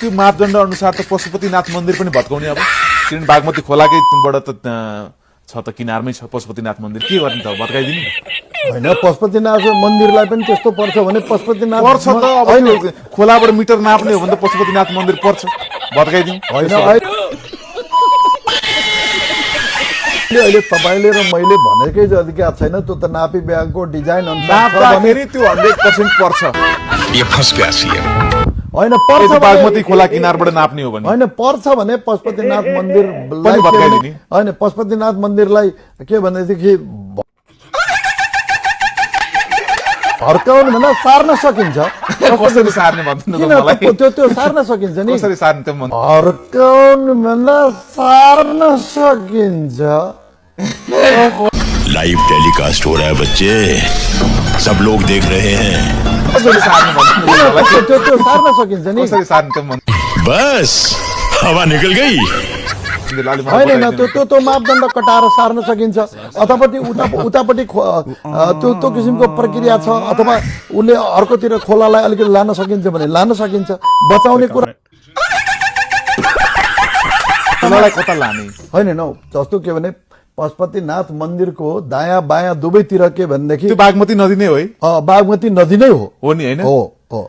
त्यो मापदण्ड अनुसार त पशुपतिनाथ मन्दिर पनि भत्काउने अब किनभने बागमती खोलाकैबाट त छ त किनारमै छ पशुपतिनाथ मन्दिर के गर्ने त भत्काइदिने होइन पशुपतिनाथ मन्दिरलाई पनि त्यस्तो पर्छ भने पशुपतिनाथ पर्छ त अब खोलाबाट मिटर नाप्ने हो भने त पशुपतिनाथ मन्दिर पर्छ भत्काइदिउँ होइन अहिले तपाईले र मैले भनेकै अधिकार छैन त्यो त नापी ब्यागको डिजाइन अनुसार नाप्दाखेरि त्यो 100% पर्छ ये फंस गया सीएम होइन पर्छ बागमती खोला किनारबाट नाप्ने हो भने होइन पर्छ भने पशुपतिनाथ मन्दिर भत्काइदिने होइन पशुपतिनाथ मन्दिरलाई के भनेदेखि भर्काउनु भन्दा सार्न सकिन्छ कसरी सार्ने भन्नु किन त्यो सार्न सकिन्छ नि कसरी सार्ने त भर्काउनु भन्दा सार्न सकिन्छ लाइव टेलीकास्ट हो रहा है बच्चे सब लोग देख रहे हैं कसरी सार्ने भन्नु त्यो सार्न सकिन्छ नि कसरी सार्ने त बस हवा निकल गई होइन त्यो मापदण्ड कटाएर सार्न सकिन्छ अथवा उतापट्टि त्यो किसिमको प्रक्रिया छ अथवा उसले अर्कोतिर खोलालाई अलिकति लान सकिन्छ भने लान सकिन्छ बचाउने कुरा खोलालाई कता लाने होइन जस्तो के भने पशुपतिनाथ मन्दिरको दायाँ बायाँ दुवैतिर के भनेदेखि त्यो बागमती नदी नै हो है बागमती नदी नै हो नि होइन हो